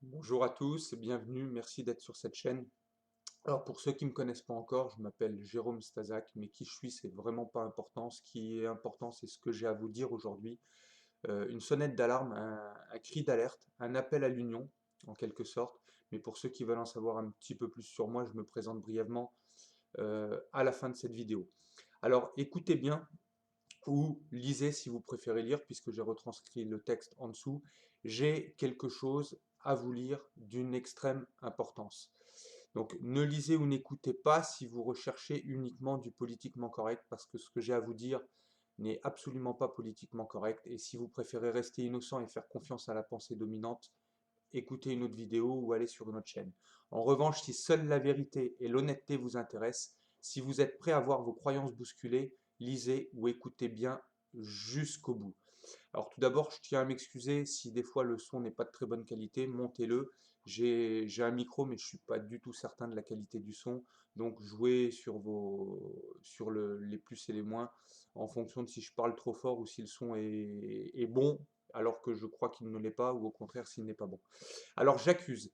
Bonjour à tous, bienvenue, merci d'être sur cette chaîne. Alors pour ceux qui ne me connaissent pas encore, je m'appelle Jérôme Stazak, mais qui je suis, c'est vraiment pas important. Ce qui est important, c'est ce que j'ai à vous dire aujourd'hui. Une sonnette d'alarme, un cri d'alerte, un appel à l'union, en quelque sorte. Mais pour ceux qui veulent en savoir un petit peu plus sur moi, je me présente brièvement à la fin de cette vidéo. Alors écoutez bien, ou lisez si vous préférez lire, puisque j'ai retranscrit le texte en dessous. J'ai quelque chose à vous lire d'une extrême importance. Donc ne lisez ou n'écoutez pas si vous recherchez uniquement du politiquement correct, parce que ce que j'ai à vous dire n'est absolument pas politiquement correct, et si vous préférez rester innocent et faire confiance à la pensée dominante, écoutez une autre vidéo ou allez sur une autre chaîne. En revanche, si seule la vérité et l'honnêteté vous intéressent, si vous êtes prêt à voir vos croyances bousculées, lisez ou écoutez bien jusqu'au bout. Alors tout d'abord, je tiens à m'excuser si des fois le son n'est pas de très bonne qualité, montez-le. J'ai un micro, mais je ne suis pas du tout certain de la qualité du son. Donc jouez sur les plus et les moins en fonction de si je parle trop fort ou si le son est bon, alors que je crois qu'il ne l'est pas, ou au contraire s'il n'est pas bon. Alors j'accuse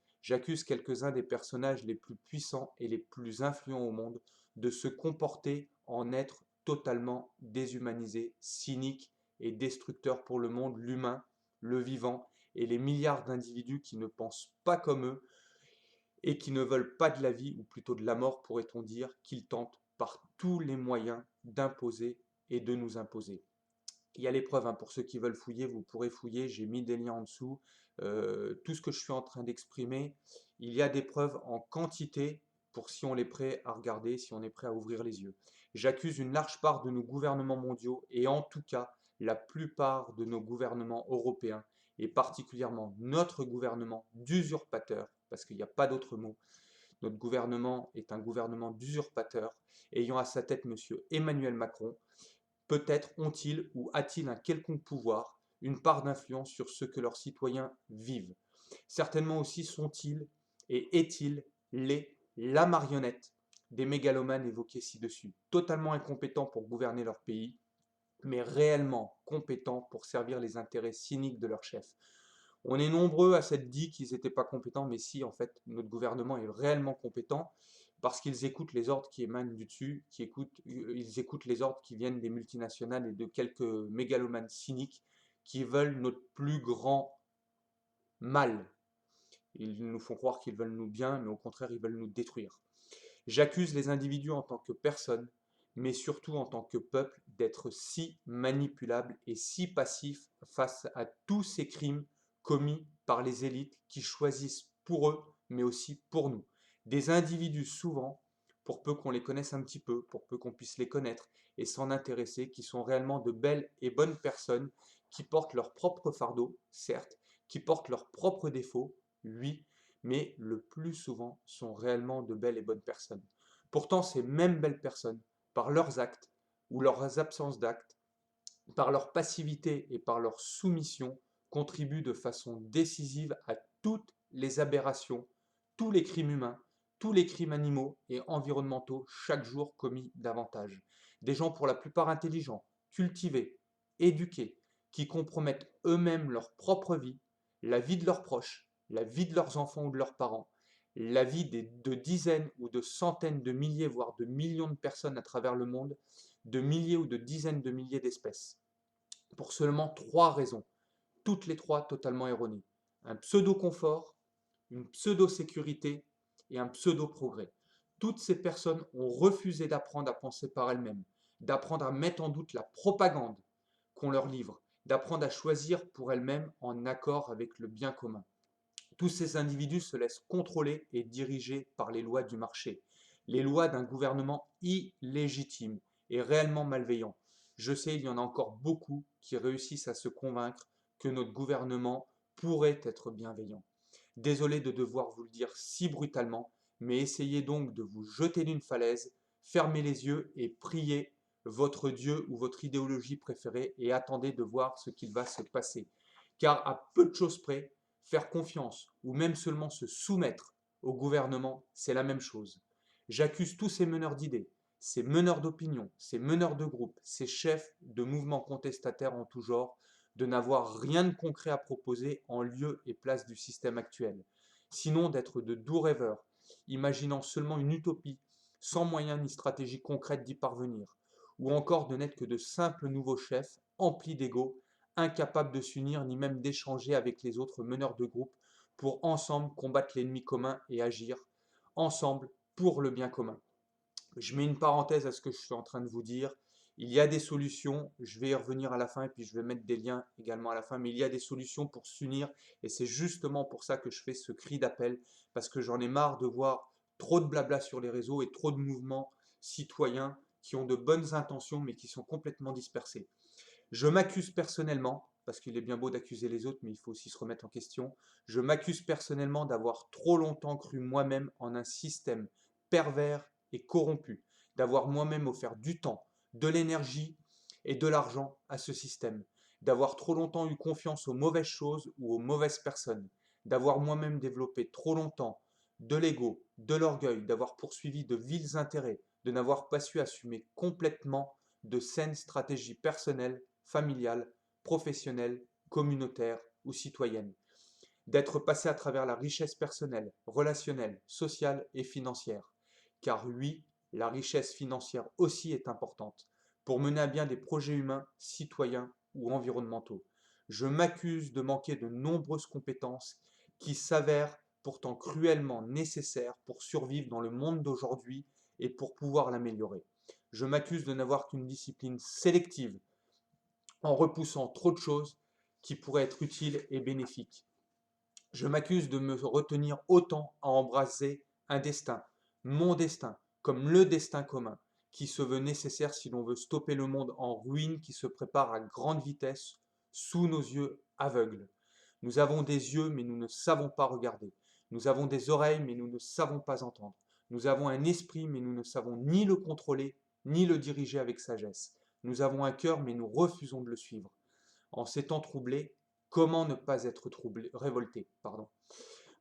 quelques-uns des personnages les plus puissants et les plus influents au monde de se comporter en être totalement déshumanisés, cyniques et destructeurs pour le monde, l'humain, le vivant et les milliards d'individus qui ne pensent pas comme eux et qui ne veulent pas de la vie, ou plutôt de la mort, pourrait-on dire, qu'ils tentent par tous les moyens d'imposer et de nous imposer. Il y a les preuves, hein, pour ceux qui veulent fouiller, vous pourrez fouiller, j'ai mis des liens en dessous. Tout ce que je suis en train d'exprimer, il y a des preuves en quantité pour si on est prêt à regarder, si on est prêt à ouvrir les yeux. J'accuse une large part de nos gouvernements mondiaux, et en tout cas la plupart de nos gouvernements européens, et particulièrement notre gouvernement d'usurpateurs, parce qu'il n'y a pas d'autre mot. Notre gouvernement est un gouvernement d'usurpateurs, ayant à sa tête M. Emmanuel Macron. Peut-être ont-ils ou a-t-il un quelconque pouvoir, une part d'influence sur ce que leurs citoyens vivent. Certainement aussi sont-ils et est-il la marionnette des mégalomanes évoqués ci-dessus, totalement incompétents pour gouverner leur pays, mais réellement compétents pour servir les intérêts cyniques de leur chef. On est nombreux à s'être dit qu'ils n'étaient pas compétents, mais si, en fait, notre gouvernement est réellement compétent parce qu'ils écoutent les ordres qui émanent du dessus, ils écoutent les ordres qui viennent des multinationales et de quelques mégalomanes cyniques qui veulent notre plus grand mal. Ils nous font croire qu'ils veulent nous bien, mais au contraire, ils veulent nous détruire. J'accuse les individus en tant que personnes, mais surtout en tant que peuple, d'être si manipulables et si passifs face à tous ces crimes commis par les élites qui choisissent pour eux, mais aussi pour nous. Des individus souvent, pour peu qu'on les connaisse un petit peu, pour peu qu'on puisse les connaître et s'en intéresser, qui sont réellement de belles et bonnes personnes, qui portent leur propre fardeau, certes, qui portent leurs propres défauts, oui, mais le plus souvent sont réellement de belles et bonnes personnes. Pourtant, ces mêmes belles personnes, par leurs actes ou leurs absences d'actes, par leur passivité et par leur soumission, contribuent de façon décisive à toutes les aberrations, tous les crimes humains, tous les crimes animaux et environnementaux chaque jour commis davantage. Des gens pour la plupart intelligents, cultivés, éduqués, qui compromettent eux-mêmes leur propre vie, la vie de leurs proches, la vie de leurs enfants ou de leurs parents, la vie de dizaines ou de centaines de milliers, voire de millions de personnes à travers le monde, de milliers ou de dizaines de milliers d'espèces. Pour seulement trois raisons, toutes les trois totalement erronées. Un pseudo-confort, une pseudo-sécurité et un pseudo-progrès. Toutes ces personnes ont refusé d'apprendre à penser par elles-mêmes, d'apprendre à mettre en doute la propagande qu'on leur livre, d'apprendre à choisir pour elles-mêmes en accord avec le bien commun. Tous ces individus se laissent contrôler et diriger par les lois du marché, les lois d'un gouvernement illégitime et réellement malveillant. Je sais, il y en a encore beaucoup qui réussissent à se convaincre que notre gouvernement pourrait être bienveillant. Désolé de devoir vous le dire si brutalement, mais essayez donc de vous jeter d'une falaise, fermez les yeux et priez votre Dieu ou votre idéologie préférée et attendez de voir ce qu'il va se passer. Car à peu de choses près, faire confiance ou même seulement se soumettre au gouvernement, c'est la même chose. J'accuse tous ces meneurs d'idées, ces meneurs d'opinion, ces meneurs de groupe, ces chefs de mouvements contestataires en tout genre, de n'avoir rien de concret à proposer en lieu et place du système actuel. sinon d'être de doux rêveurs, imaginant seulement une utopie, sans moyens ni stratégie concrète d'y parvenir, ou encore de n'être que de simples nouveaux chefs, emplis d'ego, incapables de s'unir ni même d'échanger avec les autres meneurs de groupe pour ensemble combattre l'ennemi commun et agir ensemble pour le bien commun. Je mets une parenthèse à ce que je suis en train de vous dire. Il y a des solutions, je vais y revenir à la fin et puis je vais mettre des liens également à la fin, mais il y a des solutions pour s'unir et c'est justement pour ça que je fais ce cri d'appel, parce que j'en ai marre de voir trop de blabla sur les réseaux et trop de mouvements citoyens qui ont de bonnes intentions mais qui sont complètement dispersés. Je m'accuse personnellement, parce qu'il est bien beau d'accuser les autres, mais il faut aussi se remettre en question, je m'accuse personnellement d'avoir trop longtemps cru moi-même en un système pervers et corrompu, d'avoir moi-même offert du temps, de l'énergie et de l'argent à ce système, d'avoir trop longtemps eu confiance aux mauvaises choses ou aux mauvaises personnes, d'avoir moi-même développé trop longtemps de l'ego, de l'orgueil, d'avoir poursuivi de vils intérêts, de n'avoir pas su assumer complètement de saines stratégies personnelles, familiales, professionnelles, communautaires ou citoyennes, d'être passé à travers la richesse personnelle, relationnelle, sociale et financière. Car oui, la richesse financière aussi est importante pour mener à bien des projets humains, citoyens ou environnementaux. Je m'accuse de manquer de nombreuses compétences qui s'avèrent pourtant cruellement nécessaires pour survivre dans le monde d'aujourd'hui et pour pouvoir l'améliorer. Je m'accuse de n'avoir qu'une discipline sélective en repoussant trop de choses qui pourraient être utiles et bénéfiques. Je m'accuse de me retenir autant à embrasser un destin, mon destin, comme le destin commun, qui se veut nécessaire si l'on veut stopper le monde en ruine qui se prépare à grande vitesse sous nos yeux aveugles. Nous avons des yeux, mais nous ne savons pas regarder. Nous avons des oreilles, mais nous ne savons pas entendre. Nous avons un esprit, mais nous ne savons ni le contrôler, ni le diriger avec sagesse. Nous avons un cœur, mais nous refusons de le suivre. En ces temps troublés, comment ne pas être troublé, révolté, pardon.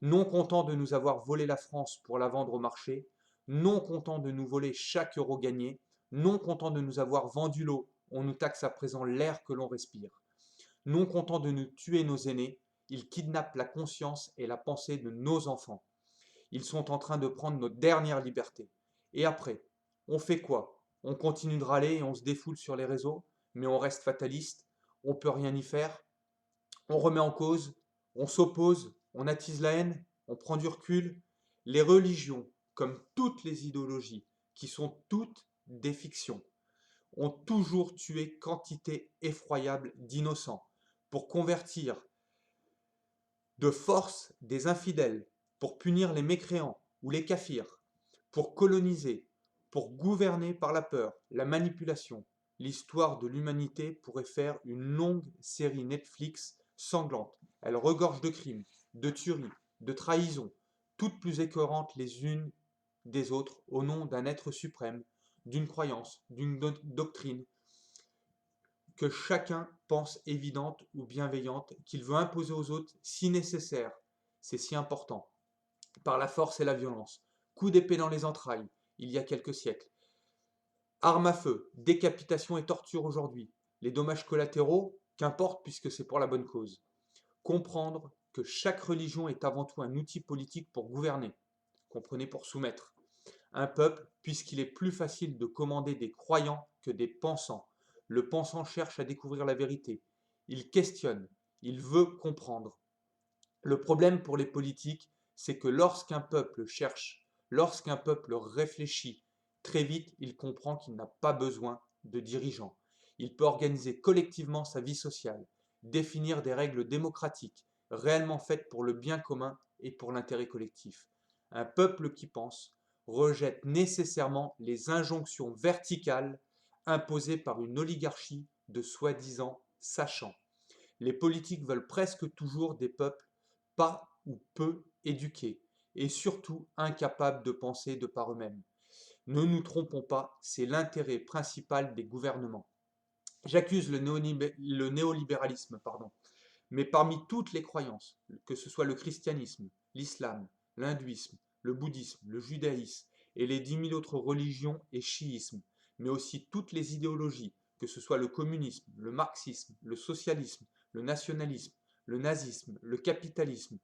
Non content de nous avoir volé la France pour la vendre au marché, non content de nous voler chaque euro gagné, non content de nous avoir vendu l'eau, on nous taxe à présent l'air que l'on respire. Non content de nous tuer nos aînés, ils kidnappent la conscience et la pensée de nos enfants. Ils sont en train de prendre notre dernière liberté. Et après, on fait quoi? On continue de râler et on se défoule sur les réseaux, mais on reste fataliste, on peut rien y faire, on remet en cause, on s'oppose, on attise la haine, on prend du recul. Les religions, comme toutes les idéologies, qui sont toutes des fictions, ont toujours tué quantité effroyable d'innocents pour convertir de force des infidèles, pour punir les mécréants ou les kafirs, pour coloniser, pour gouverner par la peur, la manipulation. L'histoire de l'humanité pourrait faire une longue série Netflix sanglante. Elle regorge de crimes, de tueries, de trahisons, toutes plus écœurantes les unes des autres au nom d'un être suprême, d'une croyance, d'une doctrine que chacun pense évidente ou bienveillante, qu'il veut imposer aux autres si nécessaire, c'est si important, par la force et la violence. Coup d'épée dans les entrailles, il y a quelques siècles. Armes à feu, décapitation et torture aujourd'hui. Les dommages collatéraux, qu'importe puisque c'est pour la bonne cause. Comprendre que chaque religion est avant tout un outil politique pour gouverner, comprenez pour soumettre. Un peuple, puisqu'il est plus facile de commander des croyants que des pensants. Le pensant cherche à découvrir la vérité. Il questionne, il veut comprendre. Le problème pour les politiques, c'est que lorsqu'un peuple cherche, lorsqu'un peuple réfléchit, très vite, il comprend qu'il n'a pas besoin de dirigeants. Il peut organiser collectivement sa vie sociale, définir des règles démocratiques, réellement faites pour le bien commun et pour l'intérêt collectif. Un peuple qui pense rejette nécessairement les injonctions verticales imposées par une oligarchie de soi-disant sachants. Les politiques veulent presque toujours des peuples pas ou peu éduqués et surtout incapables de penser de par eux-mêmes. Ne nous trompons pas, c'est l'intérêt principal des gouvernements. J'accuse le néolibéralisme, mais parmi toutes les croyances, que ce soit le christianisme, l'islam, l'hindouisme, le bouddhisme, le judaïsme et les 10 000 autres religions et chiismes, mais aussi toutes les idéologies, que ce soit le communisme, le marxisme, le socialisme, le nationalisme, le nazisme, le capitalisme,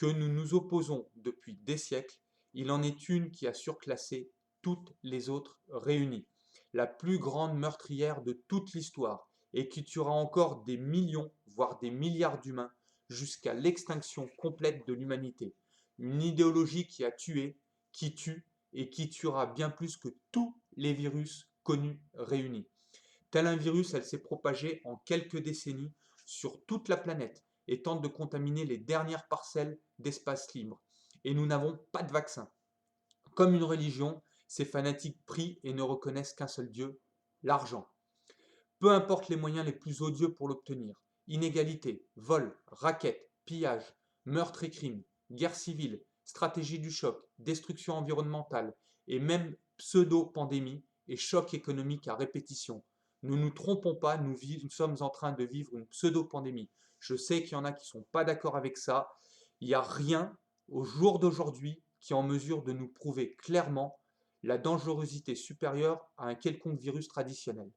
que nous nous opposons depuis des siècles, il en est une qui a surclassé toutes les autres réunies. La plus grande meurtrière de toute l'histoire et qui tuera encore des millions, voire des milliards d'humains jusqu'à l'extinction complète de l'humanité. Une idéologie qui a tué, qui tue et qui tuera bien plus que tous les virus connus réunis. Tel un virus, elle s'est propagée en quelques décennies sur toute la planète et tente de contaminer les dernières parcelles d'espace libre. Et nous n'avons pas de vaccin. Comme une religion, ces fanatiques prient et ne reconnaissent qu'un seul Dieu, l'argent. Peu importe les moyens les plus odieux pour l'obtenir, inégalité, vol, raquettes, pillage, meurtre et crimes, guerre civile, stratégie du choc, destruction environnementale et même pseudo-pandémie et choc économique à répétition. Ne nous trompons pas, nous sommes en train de vivre une pseudo-pandémie. Je sais qu'il y en a qui ne sont pas d'accord avec ça. Il n'y a rien au jour d'aujourd'hui qui est en mesure de nous prouver clairement la dangerosité supérieure à un quelconque virus traditionnel.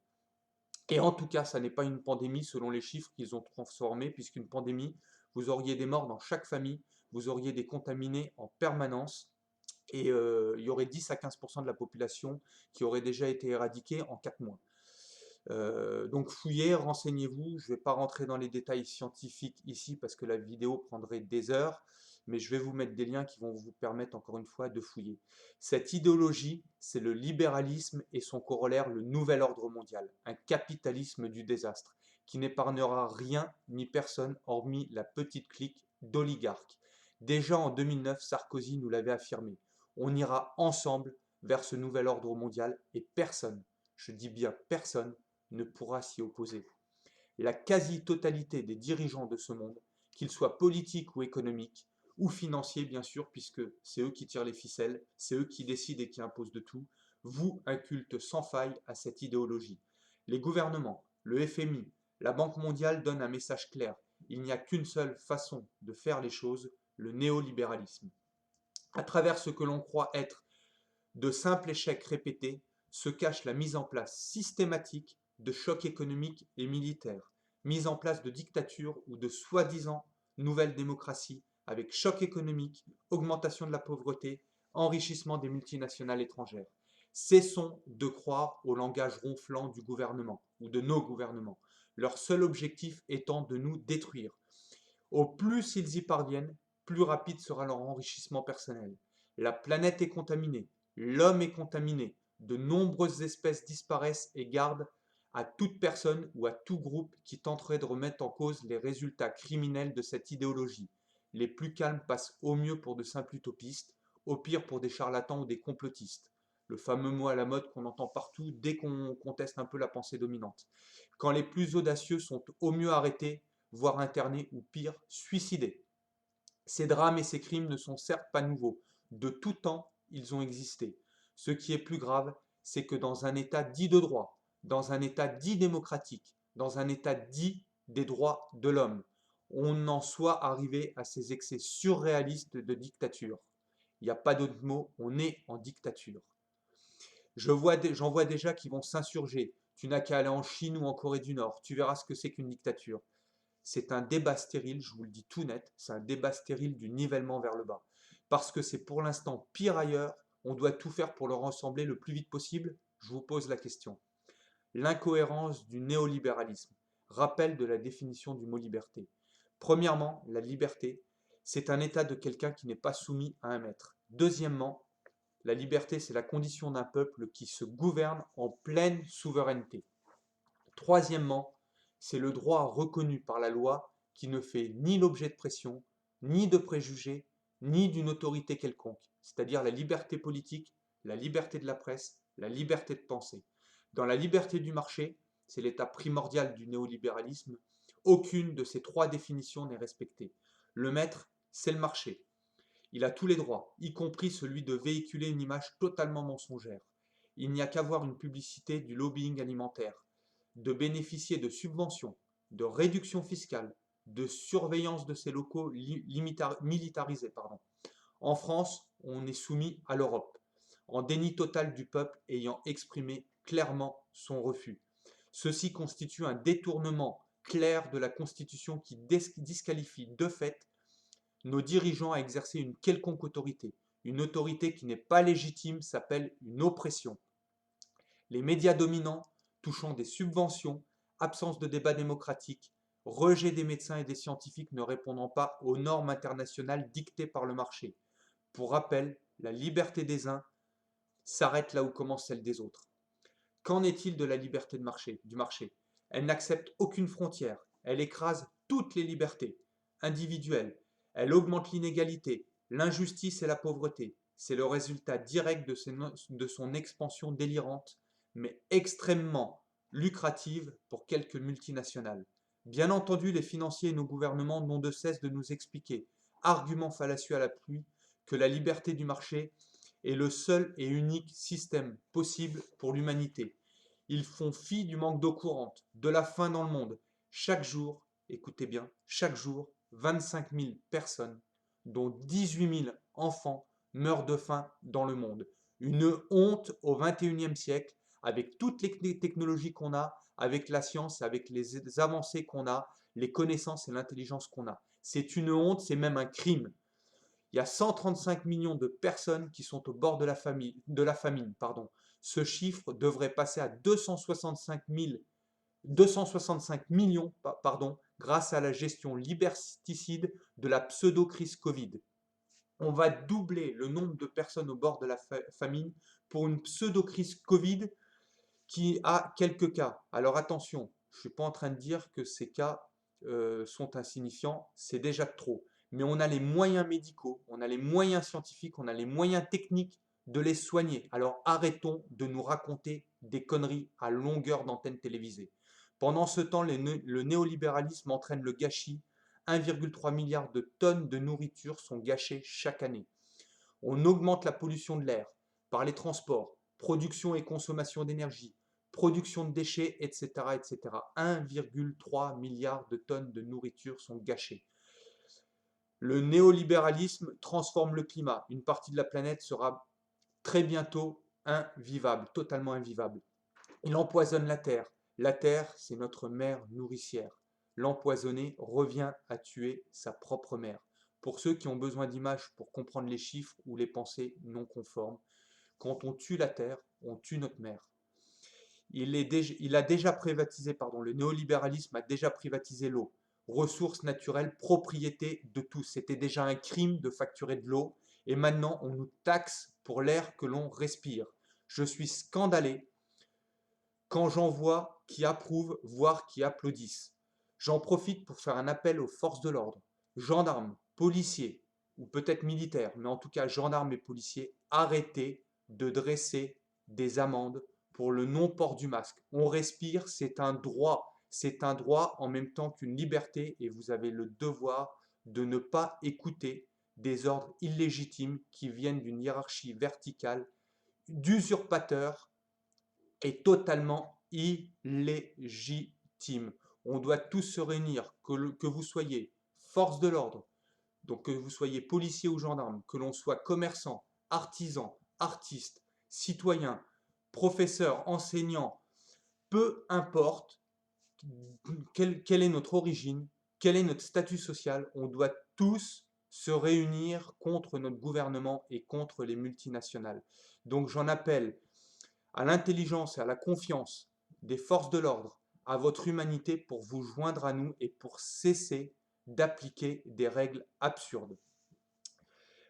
Et en tout cas, ça n'est pas une pandémie selon les chiffres qu'ils ont transformés, puisqu'une pandémie, vous auriez des morts dans chaque famille, vous auriez des contaminés en permanence, et il y aurait 10 à 15% de la population qui aurait déjà été éradiquée en 4 mois. Donc fouillez, renseignez-vous, je ne vais pas rentrer dans les détails scientifiques ici parce que la vidéo prendrait des heures, mais je vais vous mettre des liens qui vont vous permettre encore une fois de fouiller. Cette idéologie, c'est le libéralisme et son corollaire, le nouvel ordre mondial, un capitalisme du désastre, qui n'épargnera rien ni personne hormis la petite clique d'oligarques. Déjà en 2009, Sarkozy nous l'avait affirmé, on ira ensemble vers ce nouvel ordre mondial et personne, je dis bien personne, ne pourra s'y opposer. La quasi-totalité des dirigeants de ce monde, qu'ils soient politiques ou économiques, ou financiers bien sûr, puisque c'est eux qui tirent les ficelles, c'est eux qui décident et qui imposent de tout, vouent un culte sans faille à cette idéologie. Les gouvernements, le FMI, la Banque mondiale donnent un message clair. Il n'y a qu'une seule façon de faire les choses, le néolibéralisme. À travers ce que l'on croit être de simples échecs répétés, se cache la mise en place systématique de chocs économiques et militaires, mise en place de dictatures ou de soi-disant nouvelles démocraties avec choc économique, augmentation de la pauvreté, enrichissement des multinationales étrangères. Cessons de croire au langage ronflant du gouvernement ou de nos gouvernements, leur seul objectif étant de nous détruire. Au plus ils y parviennent, plus rapide sera leur enrichissement personnel. La planète est contaminée, l'homme est contaminé, de nombreuses espèces disparaissent et gardent à toute personne ou à tout groupe qui tenterait de remettre en cause les résultats criminels de cette idéologie. Les plus calmes passent au mieux pour de simples utopistes, au pire pour des charlatans ou des complotistes. Le fameux mot à la mode qu'on entend partout dès qu'on conteste un peu la pensée dominante. Quand les plus audacieux sont au mieux arrêtés, voire internés ou pire, suicidés. Ces drames et ces crimes ne sont certes pas nouveaux. De tout temps, ils ont existé. Ce qui est plus grave, c'est que dans un État dit de droit, dans un État dit démocratique, dans un État dit des droits de l'homme, on en soit arrivé à ces excès surréalistes de dictature. Il n'y a pas d'autre mot, on est en dictature. J'en vois déjà qui vont s'insurger. Tu n'as qu'à aller en Chine ou en Corée du Nord, tu verras ce que c'est qu'une dictature. C'est un débat stérile, je vous le dis tout net, c'est un débat stérile du nivellement vers le bas. Parce que c'est pour l'instant pire ailleurs, on doit tout faire pour leur ressembler le plus vite possible. Je vous pose la question. L'incohérence du néolibéralisme. Rappel de la définition du mot liberté. Premièrement, la liberté, c'est un état de quelqu'un qui n'est pas soumis à un maître. Deuxièmement, la liberté, c'est la condition d'un peuple qui se gouverne en pleine souveraineté. Troisièmement, c'est le droit reconnu par la loi qui ne fait ni l'objet de pression, ni de préjugés, ni d'une autorité quelconque, c'est-à-dire la liberté politique, la liberté de la presse, la liberté de penser. Dans la liberté du marché, c'est l'état primordial du néolibéralisme, aucune de ces trois définitions n'est respectée. Le maître, c'est le marché. Il a tous les droits, y compris celui de véhiculer une image totalement mensongère. Il n'y a qu'à voir une publicité du lobbying alimentaire, de bénéficier de subventions, de réductions fiscales, de surveillance de ces locaux militarisés. En France, on est soumis à l'Europe, en déni total du peuple ayant exprimé clairement son refus. Ceci constitue un détournement clair de la Constitution qui disqualifie de fait nos dirigeants à exercer une quelconque autorité. Une autorité qui n'est pas légitime s'appelle une oppression. Les médias dominants, touchant des subventions, absence de débat démocratique, rejet des médecins et des scientifiques ne répondant pas aux normes internationales dictées par le marché. Pour rappel, la liberté des uns s'arrête là où commence celle des autres. Qu'en est-il de la liberté du marché? Elle n'accepte aucune frontière, elle écrase toutes les libertés individuelles, elle augmente l'inégalité, l'injustice et la pauvreté. C'est le résultat direct de son expansion délirante, mais extrêmement lucrative pour quelques multinationales. Bien entendu, les financiers et nos gouvernements n'ont de cesse de nous expliquer, argument fallacieux à la pluie, que la liberté du marché est le seul et unique système possible pour l'humanité. Ils font fi du manque d'eau courante, de la faim dans le monde. Chaque jour, écoutez bien, chaque jour, 25 000 personnes, dont 18 000 enfants, meurent de faim dans le monde. Une honte au XXIe siècle, avec toutes les technologies qu'on a, avec la science, avec les avancées qu'on a, les connaissances et l'intelligence qu'on a. C'est une honte, c'est même un crime. Il y a 135 millions de personnes qui sont au bord de la famine. Pardon. Ce chiffre devrait passer à 265 millions grâce à la gestion liberticide de la pseudo-crise Covid. On va doubler le nombre de personnes au bord de la famine pour une pseudo-crise Covid qui a quelques cas. Alors attention, je ne suis pas en train de dire que ces cas sont insignifiants, c'est déjà trop. Mais on a les moyens médicaux, on a les moyens scientifiques, on a les moyens techniques de les soigner. Alors arrêtons de nous raconter des conneries à longueur d'antenne télévisée. Pendant ce temps, le néolibéralisme entraîne le gâchis. 1,3 milliard de tonnes de nourriture sont gâchées chaque année. On augmente la pollution de l'air par les transports, production et consommation d'énergie, production de déchets, etc. etc. 1,3 milliard de tonnes de nourriture sont gâchées. Le néolibéralisme transforme le climat. Une partie de la planète sera très bientôt invivable, totalement invivable. Il empoisonne la terre. La terre, c'est notre mère nourricière. L'empoisonner revient à tuer sa propre mère. Pour ceux qui ont besoin d'images pour comprendre les chiffres ou les pensées non conformes, quand on tue la terre, on tue notre mère. Il a déjà privatisé, le néolibéralisme a déjà privatisé l'eau, ressource naturelle, propriété de tous. C'était déjà un crime de facturer de l'eau et maintenant on nous taxe pour l'air que l'on respire. Je suis scandalé quand j'en vois qui approuvent, voire qui applaudissent. J'en profite pour faire un appel aux forces de l'ordre, gendarmes, policiers, ou peut-être militaires, mais en tout cas gendarmes et policiers, arrêtez de dresser des amendes pour le non-port du masque. On respire, c'est un droit en même temps qu'une liberté et vous avez le devoir de ne pas écouter des ordres illégitimes qui viennent d'une hiérarchie verticale d'usurpateurs est totalement illégitime. On doit tous se réunir, que vous soyez force de l'ordre, donc que vous soyez policier ou gendarme, que l'on soit commerçant, artisan, artiste, citoyen, professeur, enseignant, peu importe quelle est notre origine, quel est notre statut social, on doit tous se réunir contre notre gouvernement et contre les multinationales. Donc j'en appelle à l'intelligence et à la confiance des forces de l'ordre, à votre humanité pour vous joindre à nous et pour cesser d'appliquer des règles absurdes.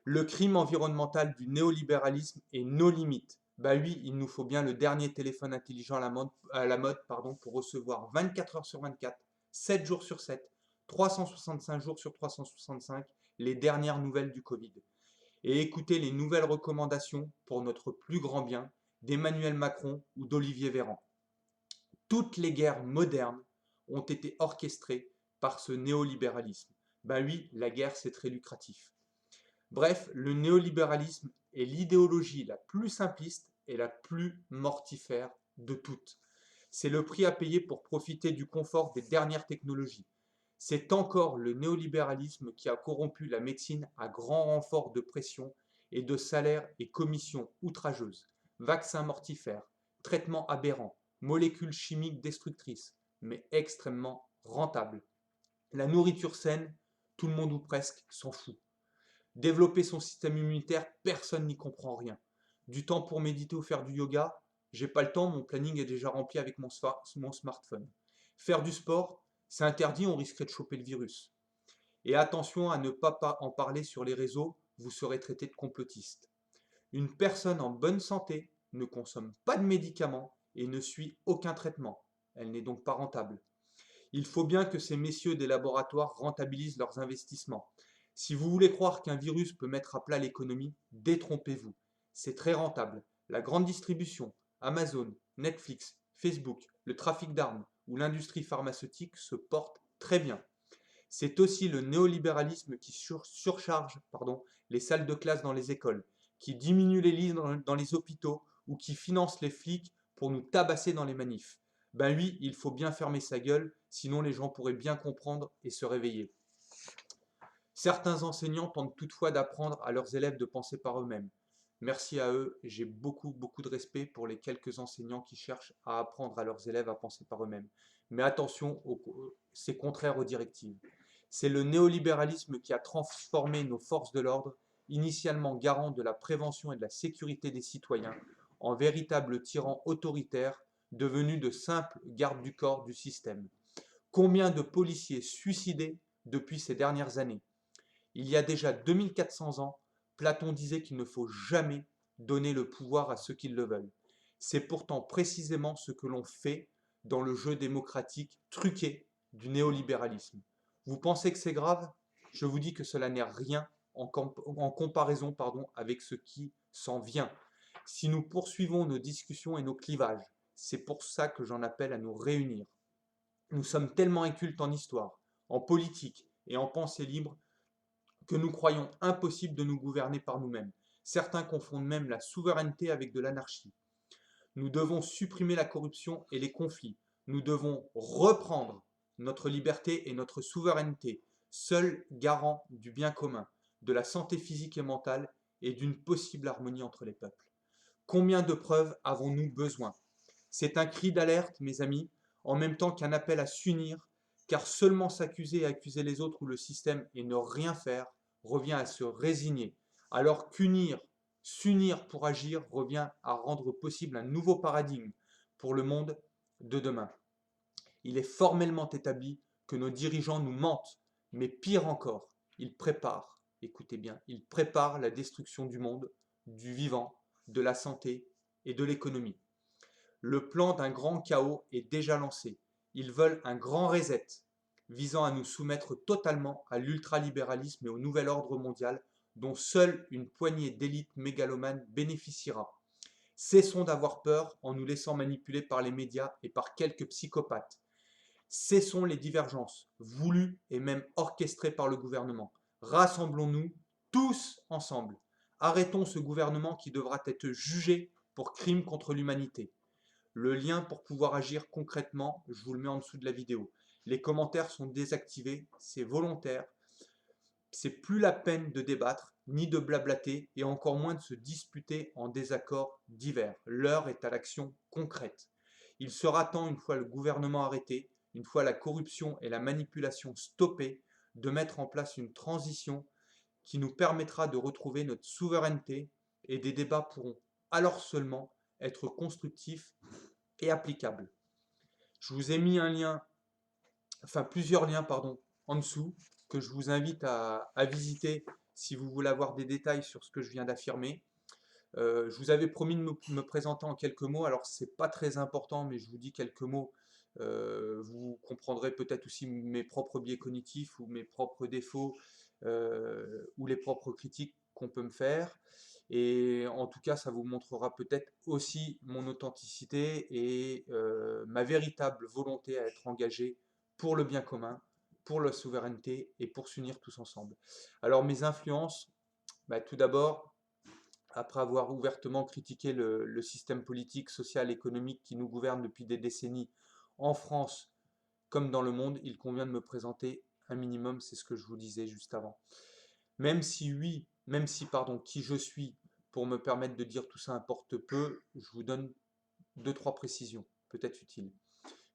Le crime environnemental du néolibéralisme est nos limites. Bah oui, il nous faut bien le dernier téléphone intelligent à la mode pour recevoir 24 heures sur 24, 7 jours sur 7, 365 jours sur 365, les dernières nouvelles du Covid. Et écouter les nouvelles recommandations pour notre plus grand bien d'Emmanuel Macron ou d'Olivier Véran. Toutes les guerres modernes ont été orchestrées par ce néolibéralisme. Ben oui, la guerre c'est très lucratif. Bref, le néolibéralisme est l'idéologie la plus simpliste et la plus mortifère de toutes. C'est le prix à payer pour profiter du confort des dernières technologies. C'est encore le néolibéralisme qui a corrompu la médecine à grand renfort de pression et de salaires et commissions outrageuses. Vaccins mortifères, traitements aberrants, molécules chimiques destructrices, mais extrêmement rentables. La nourriture saine, tout le monde ou presque s'en fout. Développer son système immunitaire, personne n'y comprend rien. Du temps pour méditer ou faire du yoga, j'ai pas le temps, mon planning est déjà rempli avec mon smartphone. Faire du sport, c'est interdit, on risquerait de choper le virus. Et attention à ne pas en parler sur les réseaux, vous serez traité de complotiste. Une personne en bonne santé ne consomme pas de médicaments et ne suit aucun traitement. Elle n'est donc pas rentable. Il faut bien que ces messieurs des laboratoires rentabilisent leurs investissements. Si vous voulez croire qu'un virus peut mettre à plat l'économie, détrompez-vous. C'est très rentable. La grande distribution, Amazon, Netflix, Facebook, le trafic d'armes ou l'industrie pharmaceutique se portent très bien. C'est aussi le néolibéralisme qui surcharge les salles de classe dans les écoles, qui diminue les lits dans les hôpitaux ou qui finance les flics pour nous tabasser dans les manifs. Ben oui, il faut bien fermer sa gueule, sinon les gens pourraient bien comprendre et se réveiller. Certains enseignants tentent toutefois d'apprendre à leurs élèves de penser par eux-mêmes. Merci à eux, j'ai beaucoup de respect pour les quelques enseignants qui cherchent à apprendre à leurs élèves à penser par eux-mêmes. Mais attention, c'est contraire aux directives. C'est le néolibéralisme qui a transformé nos forces de l'ordre, initialement garants de la prévention et de la sécurité des citoyens, en véritables tyrans autoritaires devenus de simples gardes du corps du système. Combien de policiers suicidés depuis ces dernières années? Il y a déjà 2400 ans, Platon disait qu'il ne faut jamais donner le pouvoir à ceux qui le veulent. C'est pourtant précisément ce que l'on fait dans le jeu démocratique truqué du néolibéralisme. Vous pensez que c'est grave? Je vous dis que cela n'est rien en comparaison avec ce qui s'en vient. Si nous poursuivons nos discussions et nos clivages, c'est pour ça que j'en appelle à nous réunir. Nous sommes tellement incultes en histoire, en politique et en pensée libre que nous croyons impossible de nous gouverner par nous-mêmes. Certains confondent même la souveraineté avec de l'anarchie. Nous devons supprimer la corruption et les conflits. Nous devons reprendre notre liberté et notre souveraineté, seul garant du bien commun, de la santé physique et mentale et d'une possible harmonie entre les peuples. Combien de preuves avons-nous besoin? C'est un cri d'alerte, mes amis, en même temps qu'un appel à s'unir, car seulement s'accuser et accuser les autres ou le système et ne rien faire revient à se résigner, alors s'unir pour agir revient à rendre possible un nouveau paradigme pour le monde de demain. Il est formellement établi que nos dirigeants nous mentent, mais pire encore, ils préparent, écoutez bien, ils préparent la destruction du monde, du vivant, de la santé et de l'économie. Le plan d'un grand chaos est déjà lancé. Ils veulent un grand reset, visant à nous soumettre totalement à l'ultralibéralisme et au nouvel ordre mondial, dont seule une poignée d'élites mégalomanes bénéficiera. Cessons d'avoir peur en nous laissant manipuler par les médias et par quelques psychopathes. Cessons les divergences, voulues et même orchestrées par le gouvernement. Rassemblons-nous tous ensemble. Arrêtons ce gouvernement qui devra être jugé pour crime contre l'humanité. Le lien pour pouvoir agir concrètement, je vous le mets en dessous de la vidéo. Les commentaires sont désactivés, c'est volontaire. C'est plus la peine de débattre, ni de blablater, et encore moins de se disputer en désaccords divers. L'heure est à l'action concrète. Il sera temps, une fois le gouvernement arrêté, une fois la corruption et la manipulation stoppées, de mettre en place une transition qui nous permettra de retrouver notre souveraineté, et des débats pourront alors seulement être constructifs et applicables. Je vous ai mis plusieurs liens en dessous que je vous invite à visiter si vous voulez avoir des détails sur ce que je viens d'affirmer. Je vous avais promis de me présenter en quelques mots, alors c'est pas très important, mais je vous dis quelques mots. Vous comprendrez peut-être aussi mes propres biais cognitifs ou mes propres défauts ou les propres critiques qu'on peut me faire. Et en tout cas, ça vous montrera peut-être aussi mon authenticité et ma véritable volonté à être engagé pour le bien commun, pour la souveraineté et pour s'unir tous ensemble. Alors mes influences, tout d'abord, après avoir ouvertement critiqué le système politique, social, économique qui nous gouverne depuis des décennies en France comme dans le monde, il convient de me présenter un minimum, c'est ce que je vous disais juste avant. Même si, qui je suis, pour me permettre de dire tout ça importe peu, je vous donne 2-3 précisions, peut-être utiles.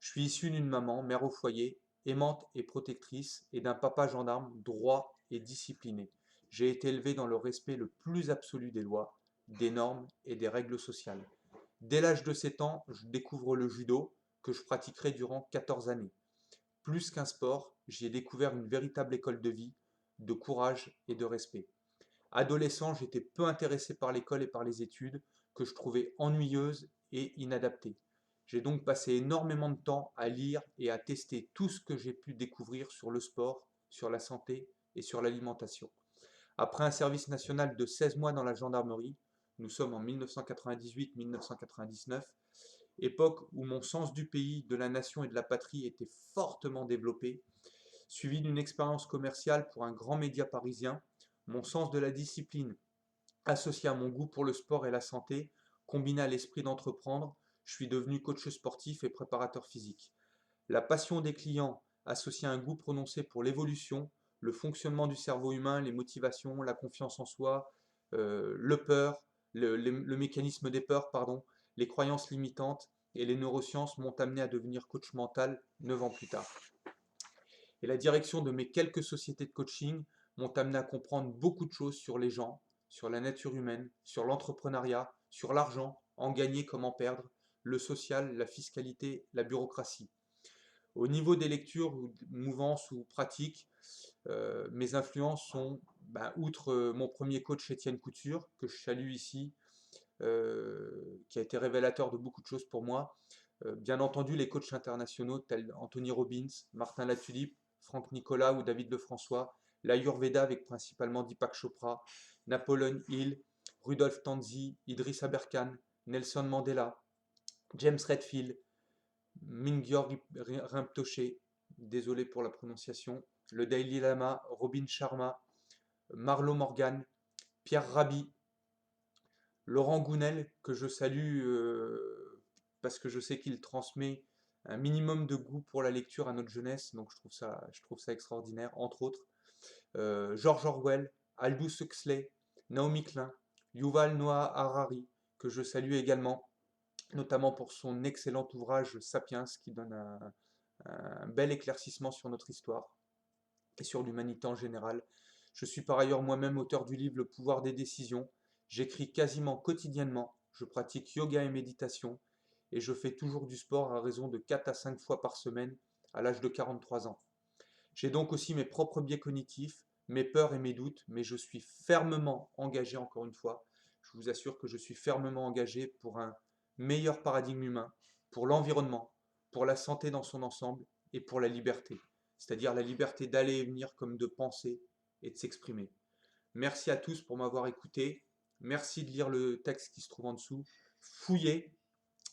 Je suis issu d'une maman, mère au foyer, aimante et protectrice, et d'un papa gendarme droit et discipliné. J'ai été élevé dans le respect le plus absolu des lois, des normes et des règles sociales. Dès l'âge de 7 ans, je découvre le judo, que je pratiquerai durant 14 années. Plus qu'un sport, j'y ai découvert une véritable école de vie, de courage et de respect. Adolescent, j'étais peu intéressé par l'école et par les études, que je trouvais ennuyeuses et inadaptées. J'ai donc passé énormément de temps à lire et à tester tout ce que j'ai pu découvrir sur le sport, sur la santé et sur l'alimentation. Après un service national de 16 mois dans la gendarmerie, nous sommes en 1998-1999, époque où mon sens du pays, de la nation et de la patrie était fortement développé, suivi d'une expérience commerciale pour un grand média parisien, mon sens de la discipline, associé à mon goût pour le sport et la santé, combiné à l'esprit d'entreprendre, je suis devenu coach sportif et préparateur physique. La passion des clients, associée à un goût prononcé pour l'évolution, le fonctionnement du cerveau humain, les motivations, la confiance en soi, le mécanisme des peurs, pardon, les croyances limitantes et les neurosciences m'ont amené à devenir coach mental 9 ans plus tard. Et la direction de mes quelques sociétés de coaching m'ont amené à comprendre beaucoup de choses sur les gens, sur la nature humaine, sur l'entrepreneuriat, sur l'argent, en gagner comme en perdre, le social, la fiscalité, la bureaucratie. Au niveau des lectures, mouvances ou pratiques, mes influences sont, outre mon premier coach Étienne Couture, que je salue ici, qui a été révélateur de beaucoup de choses pour moi, bien entendu les coachs internationaux tels Anthony Robbins, Martin Latulippe, Franck Nicolas ou David Lefrançois, l'Ayurveda avec principalement Deepak Chopra, Napoleon Hill, Rudolf Tanzi, Idriss Aberkan, Nelson Mandela, James Redfield, Mingyur Rinpoche, désolé pour la prononciation, le Dalai Lama, Robin Sharma, Marlo Morgan, Pierre Rabhi, Laurent Gounel, que je salue parce que je sais qu'il transmet un minimum de goût pour la lecture à notre jeunesse, donc je trouve ça extraordinaire, entre autres. George Orwell, Aldous Huxley, Naomi Klein, Yuval Noah Harari, que je salue également, notamment pour son excellent ouvrage Sapiens, qui donne un bel éclaircissement sur notre histoire et sur l'humanité en général. Je suis par ailleurs moi-même auteur du livre Le pouvoir des décisions. J'écris quasiment quotidiennement, je pratique yoga et méditation, et je fais toujours du sport à raison de 4 à 5 fois par semaine à l'âge de 43 ans. J'ai donc aussi mes propres biais cognitifs, mes peurs et mes doutes, mais je suis fermement engagé, encore une fois, je vous assure que je suis fermement engagé pour un meilleur paradigme humain, pour l'environnement, pour la santé dans son ensemble et pour la liberté, c'est-à-dire la liberté d'aller et venir comme de penser et de s'exprimer. Merci à tous pour m'avoir écouté, merci de lire le texte qui se trouve en dessous, fouillez,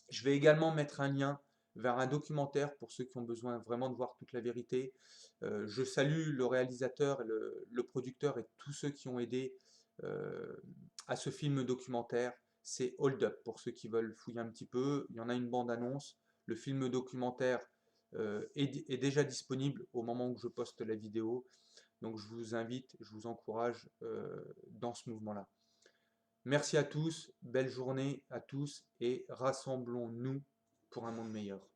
je vais également mettre un lien vers un documentaire pour ceux qui ont besoin vraiment de voir toute la vérité. Je salue le réalisateur, et le producteur et tous ceux qui ont aidé euh, à ce film documentaire. C'est Hold Up pour ceux qui veulent fouiller un petit peu. Il y en a une bande-annonce. Le film documentaire est déjà disponible au moment où je poste la vidéo. Donc je vous invite, je vous encourage dans ce mouvement-là. Merci à tous, belle journée à tous et rassemblons-nous pour un monde meilleur.